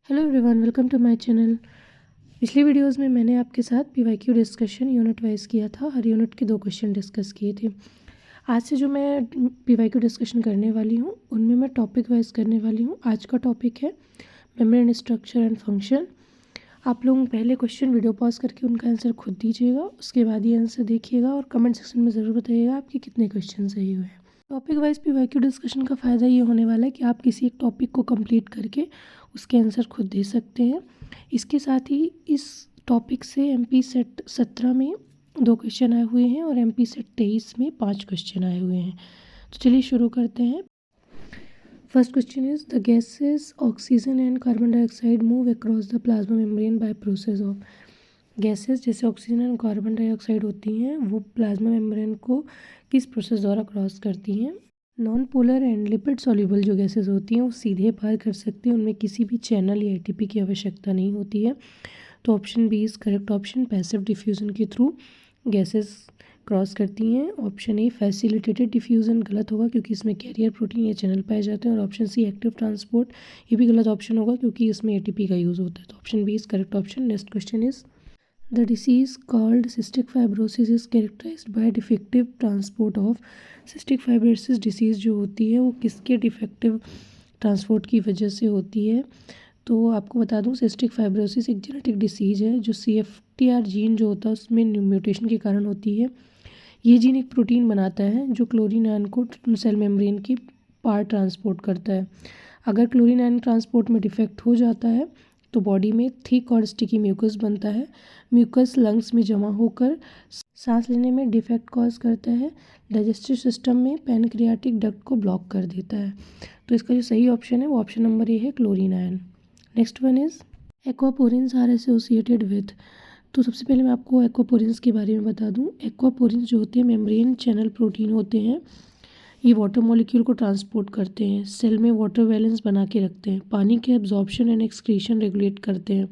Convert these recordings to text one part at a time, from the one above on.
Hello everyone, welcome to my channel. पिछली videos में मैंने आपके साथ पीवाईक्यू डिस्कशन यूनिट वाइज किया था। हर यूनिट के 2 क्वेश्चन डिस्कस किए थे। आज से जो मैं पीवाईक्यू डिस्कशन करने वाली हूँ उनमें मैं टॉपिक वाइज करने वाली हूँ। आज का टॉपिक है मेम्ब्रेन स्ट्रक्चर एंड फंक्शन। आप लोग पहले क्वेश्चन वीडियो पॉज करके उनका आंसर खुद दीजिएगा, उसके बाद ये आंसर देखिएगा और कमेंट सेक्शन में ज़रूर बताइएगा आपके कितने क्वेश्चन सही हुए हैं। टॉपिक वाइज पीवाईक्यू डिस्कशन का फ़ायदा ये होने वाला है कि आप किसी एक टॉपिक को कंप्लीट करके उसके आंसर खुद दे सकते हैं। इसके साथ ही इस टॉपिक से एमपी सेट 17 में 2 क्वेश्चन आए हुए हैं और एमपी सेट 23 में 5 क्वेश्चन आए हुए हैं। तो चलिए शुरू करते हैं। First question is the gases oxygen and carbon dioxide move across the plasma membrane by process of. Gases जैसे ऑक्सीजन और कार्बन डाइऑक्साइड होती हैं वो प्लाज्मा मेम्ब्रेन को किस प्रोसेस द्वारा क्रॉस करती हैं। Non polar and lipid soluble जो गैसेस होती हैं वो सीधे पार कर सकती हैं, उनमें किसी भी चैनल या एटीपी की आवश्यकता नहीं होती है। तो option B is correct option. Passive diffusion के थ्रू गैसेस क्रॉस करती हैं। ऑप्शन ए फैसिलिटेटेड डिफ्यूज़न गलत होगा क्योंकि इसमें कैरियर प्रोटीन या चैनल पाए जाते हैं। और ऑप्शन सी एक्टिव ट्रांसपोर्ट, ये भी गलत ऑप्शन होगा क्योंकि इसमें एटीपी का यूज़ होता है। तो option B is correct option. Next question is the disease called cystic fibrosis is characterised by defective transport of. Cystic fibrosis disease जो होती है वो किसके डिफेक्टिव ट्रांसपोर्ट की वजह से होती है। तो आपको बता दूं सिस्टिक फाइब्रोसिस एक जेनेटिक डिसीज़ है जो CFTR जीन जो होता है उसमें म्यूटेशन के कारण होती है। ये जीन एक प्रोटीन बनाता है जो क्लोरीन आयन को सेल मेम्ब्रेन की पार ट्रांसपोर्ट करता है। अगर क्लोरीन आयन ट्रांसपोर्ट में डिफेक्ट हो जाता है तो बॉडी में थिक और स्टिकी म्यूकस बनता है। म्यूकस लंग्स में जमा होकर सांस लेने में डिफेक्ट कॉज करता है। डाइजेस्टिव सिस्टम में पैनक्रियाटिक डक्ट को ब्लॉक कर देता है। तो इसका जो सही ऑप्शन है वो ऑप्शन नंबर ए है, chlorine ion. Next one is aquaporins are associated with. तो सबसे पहले मैं आपको एक्वापोरिन्स के बारे में बता दूं। एक्वापोरिन्स जो होते हैं मेम्ब्रेन चैनल प्रोटीन होते हैं। ये वाटर मॉलिक्यूल को ट्रांसपोर्ट करते हैं, सेल में वाटर बैलेंस बना के रखते हैं, पानी के एब्जॉर्प्शन एंड एक्सक्रीशन रेगुलेट करते हैं।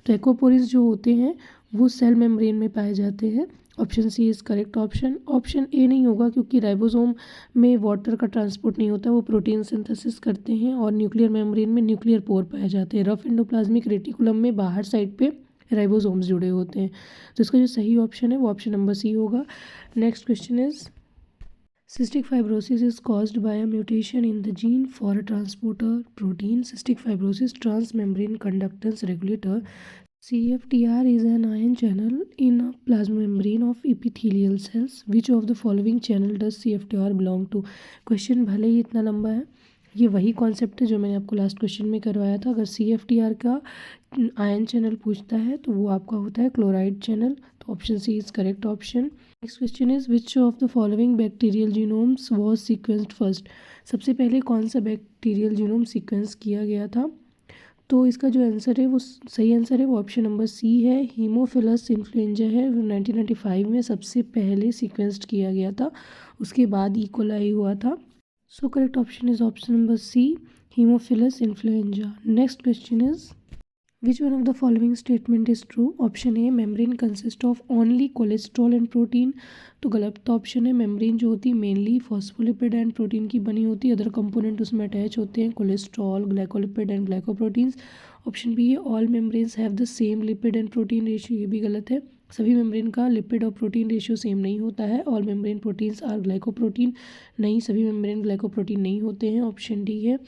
तो एक्वापोरिन्स जो होते हैं वो सेल मेम्ब्रेन में पाए जाते हैं। Option C is correct option. Option A नहीं होगा क्योंकि राइबोसोम में वाटर का ट्रांसपोर्ट नहीं होता, वो प्रोटीन सिंथेसिस करते हैं। और न्यूक्लियर मेम्ब्रेन में न्यूक्लियर पोर पाए जाते हैं। रफ एंडोप्लाज्मिक रेटिकुलम में बाहर साइड पे राइबोसोम्स जुड़े होते हैं। तो इसका जो सही ऑप्शन है वो ऑप्शन नंबर सी होगा। Next question is cystic fibrosis is caused by a mutation in the gene for a transporter protein. Cystic fibrosis transmembrane conductance regulator. CFTR is an ion channel in a plasma membrane of epithelial cells. Which of the following channel does CFTR belong to? Question भले ही इतना लंबा है, ये वही concept है जो मैंने आपको लास्ट क्वेश्चन में करवाया था। अगर CFTR का आयन चैनल पूछता है तो वो आपका होता है क्लोराइड चैनल। तो option C is correct option. Next question is which of the following bacterial genomes was sequenced first. सबसे पहले कौन सा बैक्टीरियल जीनोम सीक्वेंस किया गया था। तो इसका जो आंसर है वो सही आंसर है वो ऑप्शन नंबर सी है। हीमोफिलस इन्फ्लुएंजा है, 1995 में सबसे पहले सीक्वेंस्ड किया गया था, उसके बाद इकोलाई हुआ था। So correct option is option number C, Haemophilus influenzae. Next question is which one of the following statement is true. Option A membrane consist of only cholesterol and protein. तो गलत option है। Membrane जो होती है mainly phospholipid and protein की बनी होती है, अदर कंपोनेंट उसमें अटैच होते हैं, cholesterol, glycolipid and glycoproteins. Option B है all membranes have the same lipid and protein ratio. ये भी गलत है। सभी मेम्ब्रेन का लिपिड और प्रोटीन रेशियो सेम नहीं होता है। All membrane proteins are glycoprotein. नहीं, सभी मेम्ब्रेन ग्लाइकोप्रोटीन नहीं होते हैं। ऑप्शन डी है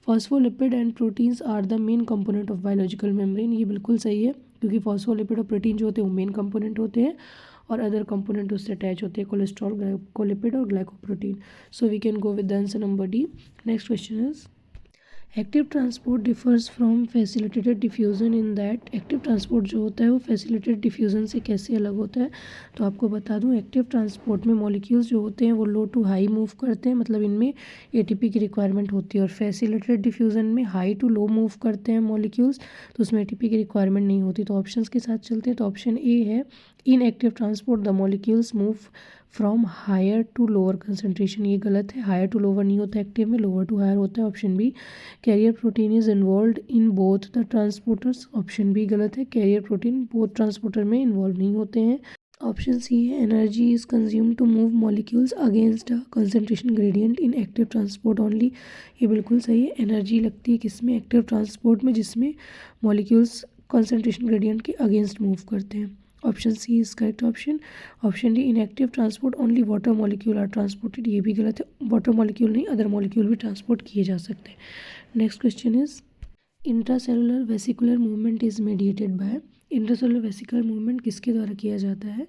phospholipid and proteins are the main component of biological membrane. ये बिल्कुल सही है क्योंकि फॉस्फोलिपिड और प्रोटीन जो होते हैं वो मेन कंपोनेंट होते हैं और अदर कंपोनेंट उससे अटैच होते हैं, कोलेस्ट्रॉल, ग्लाइकोलिपिड और glycoprotein. So we can go with the answer number D. Next question is active transport differs from facilitated diffusion in that. Active transport जो होता है वो फैसिलिटेटेड डिफ्यूज़न से कैसे अलग होता है। तो आपको बता दूं एक्टिव ट्रांसपोर्ट में मॉलिक्यूल्स जो होते हैं वो लो टू हाई मूव करते हैं, मतलब इनमें एटीपी की रिक्वायरमेंट होती है। और फैसिलिटेटेड डिफ्यूज़न में हाई टू लो मूव करते हैं मॉलिक्यूल्स, तो उसमें एटीपी की रिक्वायरमेंट नहीं होती। तो ऑप्शंस के साथ चलते हैं। तो ऑप्शन ए है in active transport the molecules move from higher to lower concentration. ये गलत है, हायर टू लोअर नहीं होता एक्टिव में, लोअर टू हायर होता है। Option B carrier protein is involve in both the transporters. Option B गलत है, कैरियर प्रोटीन बोथ ट्रांसपोर्टर में इन्वॉल्व नहीं होते हैं। ऑप्शन सी है energy is consume to move molecules against a concentration gradient in active transport only. ये बिल्कुल सही है। एनर्जी लगती है किसमें? एक्टिव ट्रांसपोर्ट में, जिसमें मॉलिक्यूल्स कंसंट्रेशन ग्रेडियंट के अगेंस्ट मूव करते हैं। Option C is correct option. Option D in active transport only water molecule are transported. ये भी गलत है। वाटर मॉलिक्यूल नहीं, अदर मॉलिक्यूल भी ट्रांसपोर्ट किए जा सकते हैं। Next question is intracellular vesicular movement is mediated by. Intracellular vesicular movement किसके द्वारा किया जाता है?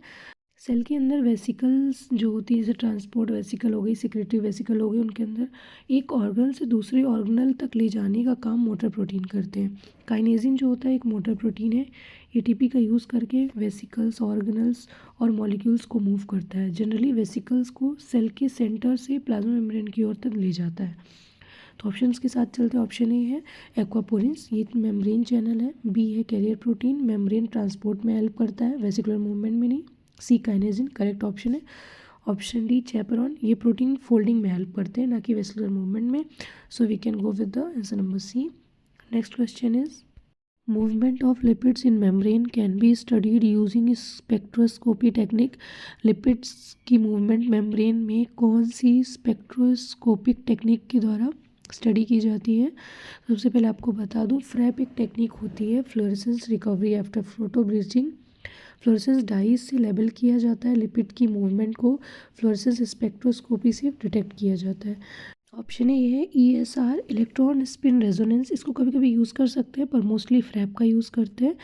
सेल के अंदर वेसिकल्स जो होती है, जैसे ट्रांसपोर्ट वेसिकल हो गई, सिक्रेटरी वेसिकल हो गई, उनके अंदर एक ऑर्गन से दूसरे ऑर्गनल तक ले जाने का काम मोटर प्रोटीन करते हैं। काइनेजिन जो होता है एक मोटर प्रोटीन है। एटीपी का यूज़ करके वेसिकल्स, ऑर्गनल्स और मॉलिक्यूल्स को मूव करता है। जनरली वेसिकल्स को सेल के सेंटर से प्लाज्मा मेम्ब्रेन की ओर तक ले जाता है। तो ऑप्शंस के साथ चलते हैं। ऑप्शन ए है एक्वापोरिन्स, ये मेम्ब्रेन चैनल है। बी है कैरियर प्रोटीन, मेम्ब्रेन ट्रांसपोर्ट में हेल्प करता है, वेसिकुलर मूवमेंट में नहीं। सी काइनेजिन, करेक्ट ऑप्शन है। ऑप्शन डी चैपरॉन, ये प्रोटीन फोल्डिंग में हेल्प करते हैं, ना कि वेस्कुलर मूवमेंट में। So we can go with the answer number C. Next question is movement of lipids in membrane can be studied using spectroscopy technique. Lipids की movement membrane में कौन सी spectroscopic technique के द्वारा स्टडी की जाती है? सबसे पहले आपको बता दूं, फ्रैप एक टेक्निक होती है, fluorescence recovery after photo bleaching. Fluorescence dyes से लेबल किया जाता है, लिपिड की मूवमेंट को फ्लोरेसेंस स्पेक्ट्रोस्कोपी से डिटेक्ट किया जाता है। ऑप्शन ए है ESR, इलेक्ट्रॉन स्पिन रेजोनेंस, इसको कभी कभी यूज़ कर सकते हैं पर मोस्टली फ्रैप का यूज़ करते हैं।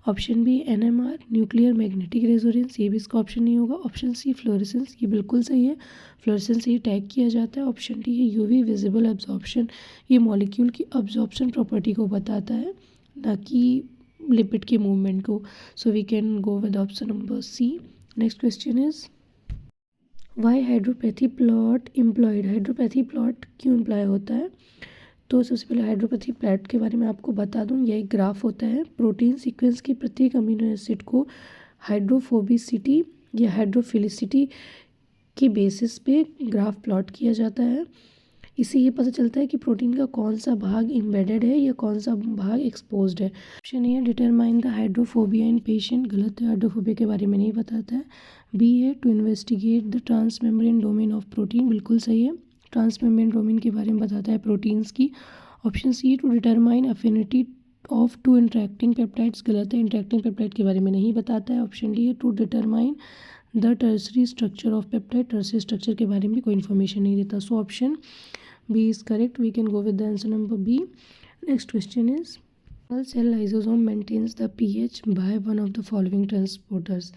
Option B NMR, nuclear magnetic resonance, ये भी इसका ऑप्शन नहीं होगा। ऑप्शन सी फ्लोरेसेंस, ये बिल्कुल सही है, फ्लोरेसेंस से ही टैग किया जाता है। ऑप्शन डी है UV विजिबल एब्जॉर्प्शन, ये मॉलिक्यूल की अब्जॉर्प्शन प्रॉपर्टी को बताता है, ना कि लिपिड की मूवमेंट को। So we can go with option number C. Next question is why hydropathy plot employed. Hydropathy plot क्यों एम्प्लॉय होता है? तो सबसे पहले हाइड्रोपैथी प्लॉट के बारे में आपको बता दूं, यह एक ग्राफ होता है। प्रोटीन सीक्वेंस की प्रत्येक अमीनो एसिड को हाइड्रोफोबिसिटी या हाइड्रोफिलिसिटी के बेसिस पे ग्राफ प्लॉट किया जाता है। इससे ये पता चलता है कि प्रोटीन का कौन सा भाग एम्बेडेड है या कौन सा भाग एक्सपोज्ड है। ऑप्शन ए है determine the hydrophobia in patient, गलत है, हाइड्रोफोबिया के बारे में नहीं बताता है। बी है to investigate the transmembrane domain of protein, बिल्कुल सही है, ट्रांस मेम्ब्रेन डोमेन के बारे में बताता है प्रोटीन्स की। Option C to determine affinity of two interacting peptides, गलत है, इंटरेक्टिंग पेप्टाइड के बारे में नहीं बताता है। ऑप्शन डी है to determine the tertiary structure of peptide, tertiary structure के बारे में भी कोई इन्फॉर्मेशन नहीं देता। So option B is correct. We can go with the answer number B. Next question is animal cell lysosome maintains the pH by one of the following transporters.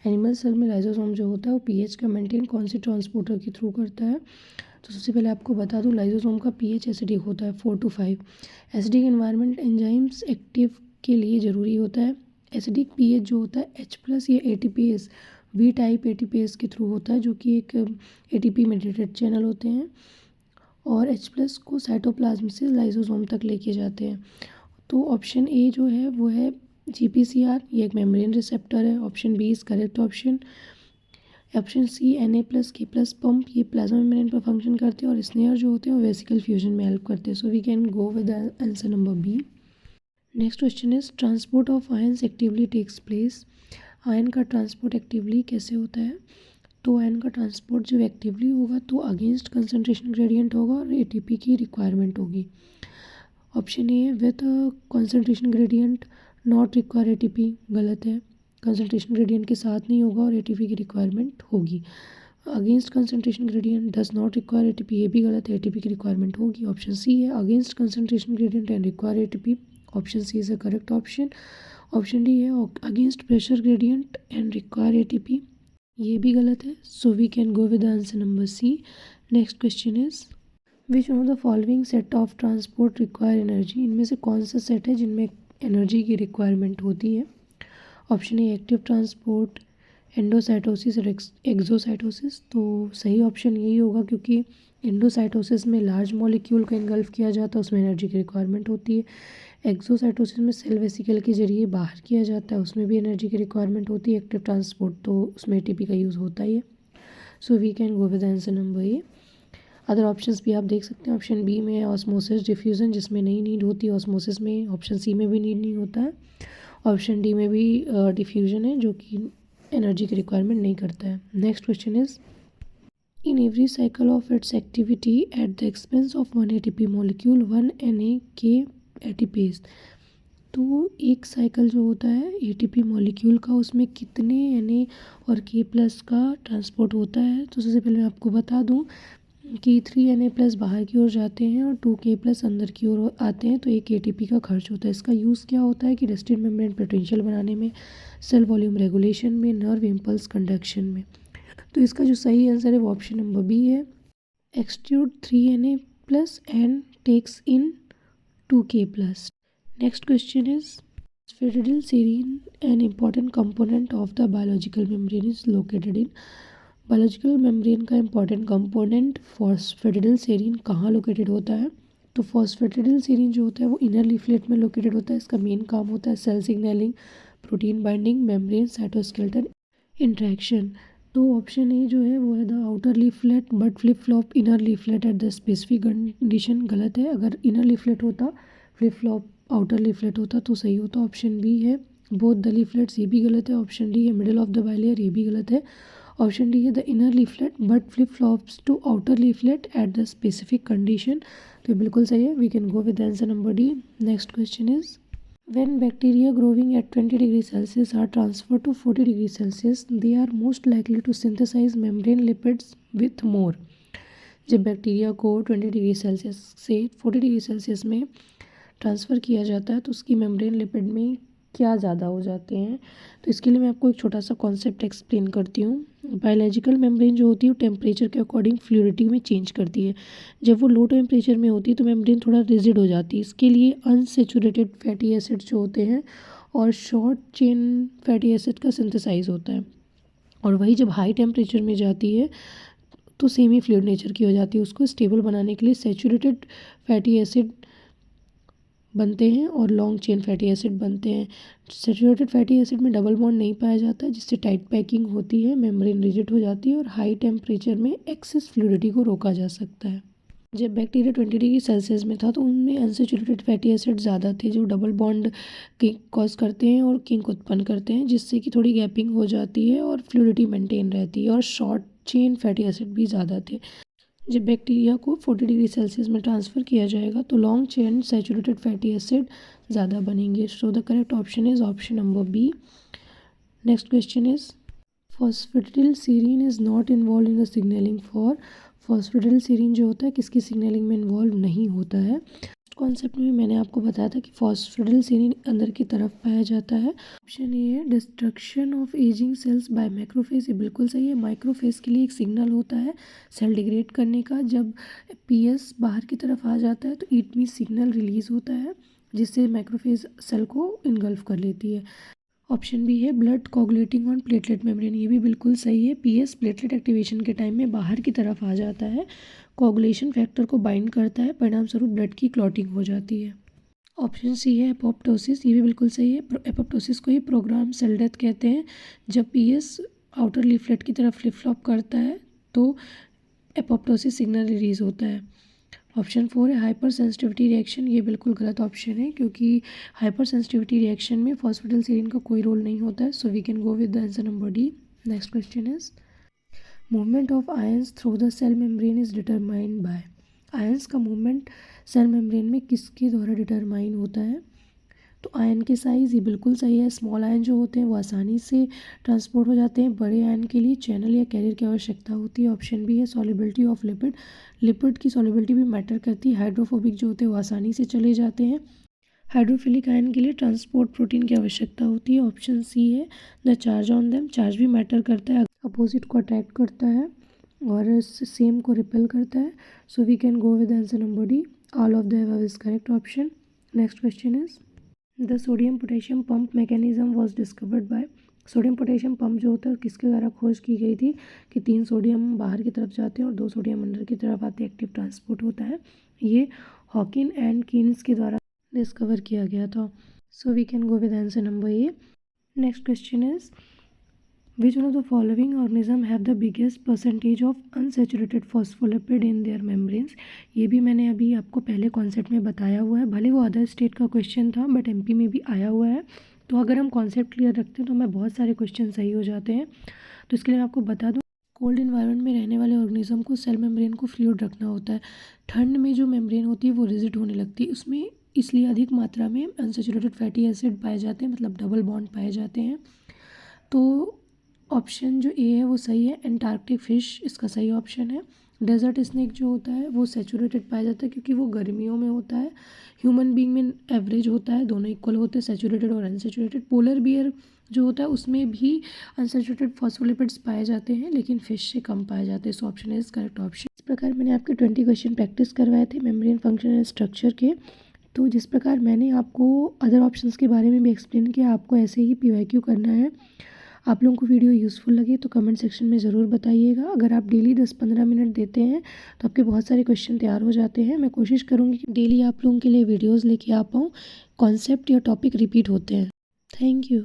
Animal cell में lysosome जो होता है वो pH का maintain कौन से transporter के through करता है? तो सबसे पहले आपको बता दूं, लाइजोसोम का pH एसिडिक होता है 4 to 5। Acidic environment enzymes active के लिए ज़रूरी होता है। एसिडिक pH जो होता है H+ या ATPase, V टाइप ATPase के थ्रू होता है, जो कि एक ATP मेडिएटेड चैनल होते हैं, और H+ को साइटोप्लाज्म से लाइसोसोम तक लेके जाते हैं। तो ऑप्शन ए जो है वो है GPCR, ये एक मेम्ब्रेन रिसेप्टर है। Option B is correct option. Option C Na+K+ pump, ये प्लाज्मा मेम्ब्रेन पर फंक्शन करते हैं, और स्नेयर जो होते हैं वो वेसिकल फ्यूजन में हेल्प करते हैं। So we can go with answer number B. Next question is transport of ions actively takes place. Ion का ट्रांसपोर्ट एक्टिवली कैसे होता है? तो आयन का ट्रांसपोर्ट जब एक्टिवली होगा तो अगेंस्ट कंसंट्रेशन ग्रेडियंट होगा और एटीपी की रिक्वायरमेंट होगी। Option A with concentration gradient not require ATP, गलत है, कंसंट्रेशन ग्रेडियंट के साथ नहीं होगा और एटीपी की रिक्वायरमेंट होगी। Against concentration gradient does not require ATP, ये भी गलत है, एटीपी की रिक्वायरमेंट होगी। ऑप्शन सी है against concentration gradient and require ATP, option C is a correct option. Option D है against pressure gradient and require ATP, ये भी गलत है। So we can go with answer number C. Next question is which one of the following set of transport require energy, इनमें से कौन सा set है जिनमें एनर्जी की रिक्वायरमेंट होती है? ऑप्शन ए एक्टिव ट्रांसपोर्ट, एंडोसाइटोसिस और एक्सोसाइटोसिस। तो सही ऑप्शन यही होगा, क्योंकि एंडोसाइटोसिस में लार्ज मॉलिक्यूल को इनगल्फ किया जाता है, उसमें एनर्जी की रिक्वायरमेंट होती है। एक्सोसाइटोसिस में सेल वेसिकल के जरिए बाहर किया जाता है, उसमें भी एनर्जी की रिक्वायरमेंट होती है। एक्टिव ट्रांसपोर्ट तो उसमें एटीपी का यूज़ होता ही है। So we can go with answer number A. Other options भी आप देख सकते हैं। ऑप्शन बी में ऑस्मोसिस डिफ्यूज़न, जिसमें नहीं नीड होती है ऑस्मोसिस में। ऑप्शन सी में भी नीड नहीं होता है। ऑप्शन डी में भी डिफ्यूज़न है, जो कि एनर्जी की रिक्वायरमेंट नहीं करता है। Next question is in every cycle of its activity at the expense of 1 ATP molecule 1 Na ATPase। तो एक साइकिल जो होता है ATP मॉलिक्यूल का, उसमें कितने Na और K+ का ट्रांसपोर्ट होता है। तो सबसे पहले मैं आपको बता दूं कि 3Na+ बाहर की ओर जाते हैं और 2K+ अंदर की ओर आते हैं, तो एक ATP का खर्च होता है। इसका यूज़ क्या होता है कि रेस्टिड मेम्ब्रेन पोटेंशियल बनाने में, सेल वॉल्यूम रेगुलेशन में, नर्व इम्पल्स कंडक्शन में। तो इसका जो सही आंसर है वो ऑप्शन नंबर बी है। Extrude 3Na+ and takes in 2K+। Next question is phosphatidylserine serine an important component of the biological membrane is located in। Biological membrane का इंपॉर्टेंट कंपोनेंट फॉस्फेटिडिलसेरीन कहाँ लोकेटेड होता है। तो फॉस्फेटिडिलसेरीन जो होता है वो इनर लीफलेट में लोकेटेड होता है। इसका मेन काम होता है cell signalling, protein binding, membrane cytoskeleton interaction. तो ऑप्शन ए जो है वो है the outer leaflet but flip flop inner leaflet at the specific condition, गलत है। अगर इनर लीफलेट होता, फ्लिप फ्लॉप आउटर लीफलेट होता तो सही होता। ऑप्शन बी है बोथ द लीफलेट्स, ये भी गलत है। ऑप्शन डी है मिडिल ऑफ द बाइलेयर, ये भी गलत है। ऑप्शन डी है the inner leaflet but flip flops to outer leaflet at the specific condition. तो ये बिल्कुल सही है, we can go with answer number D. Next question is when bacteria growing at 20 degrees Celsius are transferred to 40 degrees Celsius, they are most likely to synthesize membrane lipids with more। जब bacteria को 20 degree Celsius से 40 degree Celsius में transfer किया जाता है तो उसकी membrane lipid में क्या ज़्यादा हो जाते हैं। तो इसके लिए मैं आपको एक छोटा सा कॉन्सेप्ट एक्सप्लेन करती हूँ। बायोलॉजिकल मेम्ब्रेन जो होती है वो टेम्परेचर के अकॉर्डिंग फ्लूइडिटी में चेंज करती है। जब वो लो टेम्परेचर में होती है तो मेम्ब्रेन थोड़ा रिजिड हो जाती है। इसके लिए अनसेचुरेटेड फैटी एसिड्स जो होते हैं और शॉर्ट चेन फैटी एसिड का सिंथेसाइज होता है। और वही जब हाई टेम्परेचर में जाती है तो सेमी फ्लूइड नेचर की हो जाती है। उसको स्टेबल बनाने के लिए सैचुरेटेड फैटी एसिड बनते हैं और लॉन्ग चेन फैटी एसिड बनते हैं। सैचुरेटेड फैटी एसिड में डबल बॉन्ड नहीं पाया जाता, जिससे टाइट पैकिंग होती है, मेम्ब्रेन रिजिड हो जाती है और हाई टेम्परेचर में एक्सेस फ्लूइडिटी को रोका जा सकता है। जब बैक्टीरिया 20 डिग्री सेल्सियस में था तो उनमें अनसैचुरेटेड फैटी एसिड ज़्यादा थे जो डबल बॉन्ड किंक कॉज करते हैं और किंक उत्पन्न करते हैं, जिससे कि थोड़ी गैपिंग हो जाती है और फ्लूइडिटी मेंटेन रहती है। और शॉर्ट चेन फैटी एसिड भी ज़्यादा थे। जब बैक्टीरिया को 40 डिग्री सेल्सियस में ट्रांसफ़र किया जाएगा तो long chain saturated fatty acid ज़्यादा बनेंगे। So the correct option is option number B. Next question is phosphatidylserine is not involve in the signalling for. Phosphatidylserine जो होता है किसकी सिग्नलिंग में इन्वॉल्व नहीं होता है। कॉन्सेप्ट में मैंने आपको बताया था कि फॉस्फेटिडिलसेरीन अंदर की तरफ पाया जाता है। ऑप्शन ए है destruction of ageing cells by macrophage, ये बिल्कुल सही है। माइक्रोफेज के लिए एक सिग्नल होता है सेल डिग्रेड करने का। जब पीएस बाहर की तरफ आ जाता है तो ईट मी सिग्नल रिलीज होता है, जिससे मैक्रोफेज सेल को इनगल्फ कर लेती है। ऑप्शन बी है blood coagulating on platelet membrane, ये भी बिल्कुल सही है। पीएस प्लेटलेट एक्टिवेशन के टाइम में बाहर की तरफ आ जाता है, कोगुलेशन फैक्टर को बाइंड करता है, परिणाम स्वरूप ब्लड की क्लॉटिंग हो जाती है। ऑप्शन सी है एपोप्टोसिस, ये भी बिल्कुल सही है। एपोप्टोसिस को ही प्रोग्राम सेल डेथ कहते हैं। जब पीएस आउटर लीफलेट की तरफ फ्लिप फ्लॉप करता है तो एपोप्टोसिस सिग्नल रिलीज होता है। ऑप्शन 4 है हाइपर सेंसिटिविटी रिएक्शन, ये बिल्कुल गलत ऑप्शन है क्योंकि हाइपर सेंसिटिविटी रिएक्शन में फॉस्फेटिडिलसेरीन का कोई रोल नहीं होता है। So we can go with the answer number D. Next question is movement of ions through the cell membrane is determined by. Ions का मूवमेंट सेल मेम्ब्रेन में किसके द्वारा डिटरमाइन होता है। तो आयन के साइज़, ये बिल्कुल सही है। स्मॉल आयन जो होते हैं वो आसानी से ट्रांसपोर्ट हो जाते हैं। बड़े आयन के लिए चैनल या कैरियर की आवश्यकता होती है। ऑप्शन बी है सॉल्युबिलिटी ऑफ लिपिड, लिपिड की सॉल्युबिलिटी भी मैटर करती है। हाइड्रोफोबिक जो होते हैं वो आसानी से चले जाते हैं। हाइड्रोफिलिक आयन के लिए ट्रांसपोर्ट प्रोटीन की आवश्यकता होती है। ऑप्शन सी है the charge on them, charge भी मैटर करता है, अपोजिट को अट्रैक्ट करता है और सेम को रिपेल करता है। So we can go with answer number D, all of the above is correct option. Next question is the sodium potassium pump mechanism was discovered by. Sodium potassium pump जो होता है किसके द्वारा खोज की गई थी कि 3 सोडियम बाहर की तरफ जाते हैं और 2 सोडियम अंदर की तरफ आते हैं, एक्टिव ट्रांसपोर्ट होता है। ये हॉकिन एंड कीन्स के द्वारा डिस्कवर किया गया था। So we can go with answer number A. Next question is Which one of the following organism have the biggest percentage of unsaturated phospholipid in their membranes। ये भी मैंने अभी आपको पहले कॉन्सेप्ट में बताया हुआ है, भले वो अदर स्टेट का क्वेश्चन था बट एमपी में भी आया हुआ है। तो अगर हम कॉन्सेप्ट क्लियर रखते हैं तो हमें बहुत सारे क्वेश्चन सही हो जाते हैं। तो इसके लिए मैं आपको बता दूं, कोल्ड इन्वायरमेंट में रहने वाले ऑर्गेनिज्म को सेल मेम्ब्रेन को फ्लूइड रखना होता है। ठंड में जो मेम्ब्रेन होती है वो रिजिड होने लगती है, उसमें इसलिए अधिक मात्रा में अनसैचुरेटेड फैटी एसिड पाए जाते हैं, मतलब डबल बॉन्ड पाए जाते हैं। तो ऑप्शन जो ए है वो सही है, एंटार्क्टिक फ़िश इसका सही ऑप्शन है। डेजर्ट स्नेक जो होता है वो सैचुरेटेड पाया जाता है क्योंकि वो गर्मियों में होता है। ह्यूमन बीइंग में एवरेज होता है, दोनों इक्वल होते हैं, सैचुरेटेड और अनसैचुरेटेड। पोलर बियर जो होता है उसमें भी अनसैचुरेटेड फॉस्फोलिपिड्स पाए जाते हैं, लेकिन फ़िश से कम पाए जाते हैं। So option is correct option. इस प्रकार मैंने आपके 20 क्वेश्चन प्रैक्टिस करवाए थे मेम्ब्रेन फंक्शन एंड स्ट्रक्चर के। तो जिस प्रकार मैंने आपको अदर ऑप्शंस के बारे में भी एक्सप्लेन किया, आपको ऐसे ही PYQ करना है। आप लोगों को वीडियो यूज़फुल लगे तो कमेंट सेक्शन में ज़रूर बताइएगा। अगर आप डेली 10-15 मिनट देते हैं तो आपके बहुत सारे क्वेश्चन तैयार हो जाते हैं। मैं कोशिश करूँगी कि डेली आप लोगों के लिए वीडियोज़ लेके आ पाऊँ, कॉन्सेप्ट या टॉपिक रिपीट होते हैं। Thank you.